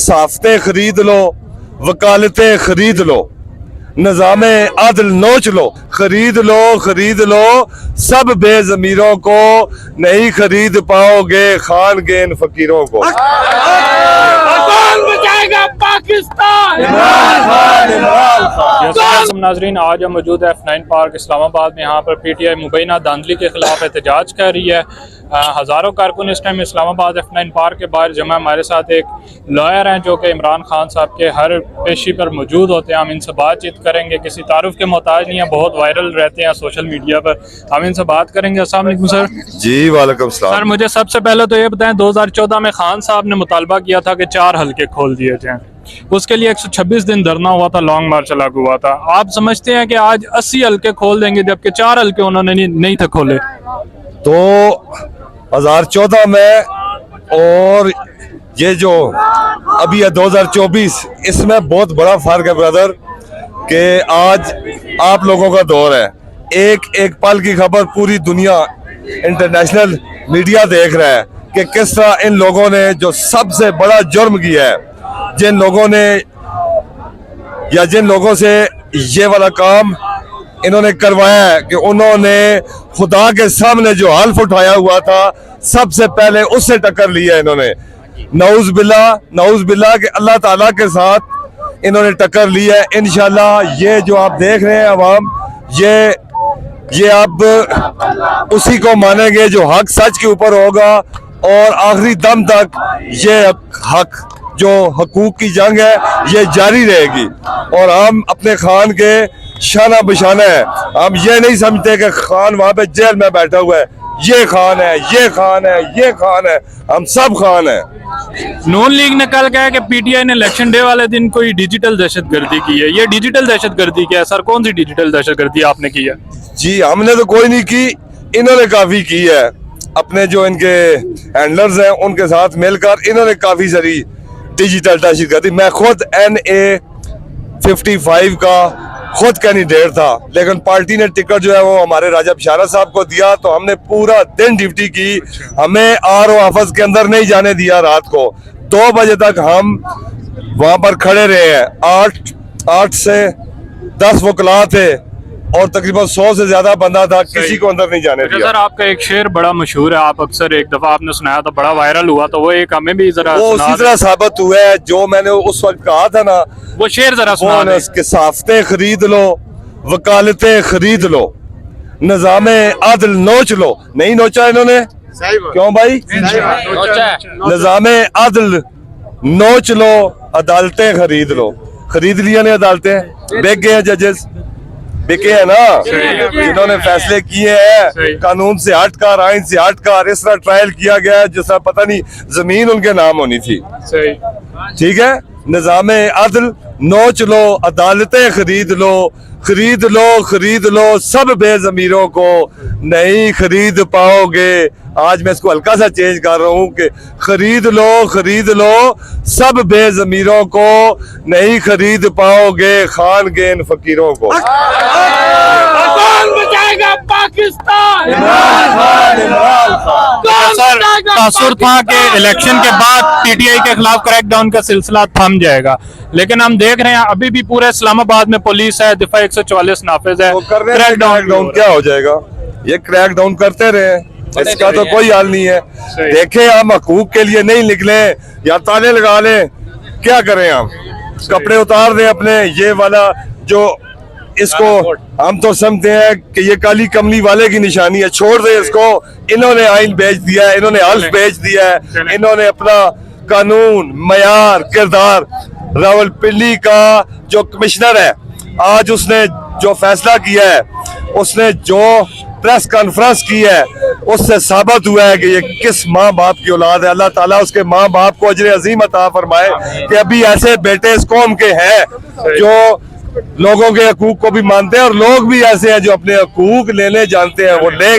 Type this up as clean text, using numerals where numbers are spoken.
साफ्ते खरीद लो, वकालतें खरीद लो, निज़ाम आदल नोच लो, खरीद लो सब बेज़मीरों को, नहीं खरीद पाओगे खान के इन फकीरों को। कौन बचाएगा पाकिस्तान? नाजरीन, आज हम मौजूद है F9 पार्क इस्लामाबाद में। यहाँ पर PTI मुबैना धांधली के खिलाफ एहतजाज कर रही है। हज़ारों कारकुन इस टाइम इस्लामाबाद F9 पार्क के बाहर जमा। हमारे साथ एक लॉयर हैं जो कि इमरान खान साहब के हर पेशी पर मौजूद होते हैं। हम इनसे बातचीत करेंगे, किसी तारुफ के मोहताज नहीं है, बहुत वायरल रहते हैं सोशल मीडिया पर। हम इनसे बात करेंगे। अस्सलाम वालेकुम सर। जी वालेकुम सलाम। सर, मुझे सबसे पहले तो ये बताएं, 2014 में खान साहब ने मुतालबा किया था कि 4 हल्के खोल दिए जाएं। उसके लिए 126 दिन धरना हुआ था, लॉन्ग मार्च लागू हुआ था। आप समझते हैं कि आज 80 हल्के खोल देंगे, जबकि 4 हल्के उन्होंने नहीं थे खोले? तो 2014 में और ये जो अभी है 2024, इसमें बहुत बड़ा फर्क है ब्रदर, कि आज आप लोगों का दौर है। एक एक पल की खबर पूरी दुनिया, इंटरनेशनल मीडिया देख रहा है कि किस तरह इन लोगों ने जो सबसे बड़ा जुर्म किया है, जिन लोगों ने या जिन लोगों से ये वाला काम इन्होंने करवाया है, कि उन्होंने खुदा के सामने जो हल्फ उठाया हुआ था, सबसे पहले उससे टक्कर लिया इन्होंने। नऊज़ बिल्लाह कि अल्लाह ताला के साथ इन्होंने टक्कर ली है। इंशाल्लाह ये जो आप देख रहे हैं अवाम, ये अब उसी को मानेंगे जो हक सच के ऊपर होगा, और आखिरी दम तक ये हक जो हकूक की जंग है ये जारी रहेगी। और हम अपने खान के शाना बशाना है। हम ये नहीं समझते कि खान वहां पे जेल में बैठा हुआ है, ये खान है, ये खान है, ये खान है, हम सब खान है। नून लीग ने कल कहा कि PTI ने इलेक्शन डे वाले दिन कोई डिजिटल दहशतगर्दी की है। ये डिजिटल दहशतगर्दी क्या है सर? कौन सी डिजिटल दहशतगर्दी आपने की है? जी, हमने तो कोई नहीं की, इन्होंने काफी की है। अपने जो इनके हैंडलर्स हैं उनके साथ मिलकर इन्होंने काफी सारी डिजिटल दहशतगर्दी। मैं खुद NA-55 का खुद कैंडिडेट था, लेकिन पार्टी ने टिकट जो है वो हमारे राजा बिशारत साहब को दिया, तो हमने पूरा दिन ड्यूटी की। हमें RO ऑफिस के अंदर नहीं जाने दिया। रात को 2 बजे तक हम वहां पर खड़े रहे हैं। 8 से 10 वकला थे और तकरीबन 100 से ज्यादा बंदा था, किसी को अंदर नहीं जाने दिया। सर, आपका एक शेर बड़ा मशहूर है, आप अक्सर एक दफा आपने सुनाया था, बड़ा वायरल हुआ, तो वो एक हमें भी जरा वो उसी तरह साबित हुआ है जो मैंने उस वक्त कहा था ना। वो शेर जरा सुना दें। उसके साफ्ते खरीद लो, वकालतें खरीद लो, निज़ाम आदल नोच लो। नहीं नोचा इन्होंने? क्यों भाई? निज़ाम आदल नोच लो, अदालतें खरीद लो। खरीद लिया ने अदालतें, बिक गए जजेस, बिके है ना, जिन्होंने फैसले किए हैं कानून से हटकर, आइन से हटकर। इस तरह ट्रायल किया गया है जैसा पता नहीं जमीन उनके नाम होनी थी। ठीक है, निज़ाम आदल नोच लो, अदालतें खरीद लो सब बेज़मीरों को, नहीं खरीद पाओगे। आज मैं इसको हल्का सा चेंज कर रहा हूँ कि खरीद लो सब बेज़मीरों को, नहीं खरीद पाओगे खान के इन फकीरों को। कौन बचाएगा पाकिस्तान? सर, तासुर था कि इलेक्शन के बाद PTI के खिलाफ क्रैकडाउन का सिलसिला थम जाएगा, लेकिन हम देख रहे हैं अभी भी पूरे इस्लामाबाद में पुलिस है, दिफा 144 नाफिज है। क्रैकडाउन क्या हो जाएगा? ये क्रैकडाउन करते रहे, इसका तो कोई हाल नहीं है। देखे, हम हकूक के लिए नहीं निकले या ताले लगा लें, क्या करें? हम कपड़े उतार दें अपने, ये वाला जो इसको हम तो समझते हैं कि ये काली कमली वाले की निशानी है, छोड़ दे इसको। इन्होंने आइन बेच दिया है, इन्होंने हल्फ बेच दिया है, इन्होंने अपना कानून, मयार, किरदार। रावलपिंडी का जो कमिश्नर है, आज उसने जो फैसला किया है, उसने जो प्रेस कॉन्फ्रेंस की है, उससे साबित हुआ है कि ये किस माँ बाप की औलाद है। अल्लाह ताला उसके माँ बाप को अजर अजीम अता फरमाए कि अभी ऐसे बेटे इस कौम के हैं जो लोगों के हकूक को भी मानते हैं, और लोग भी ऐसे हैं जो अपने हकूक लेने जानते हैं, वो ले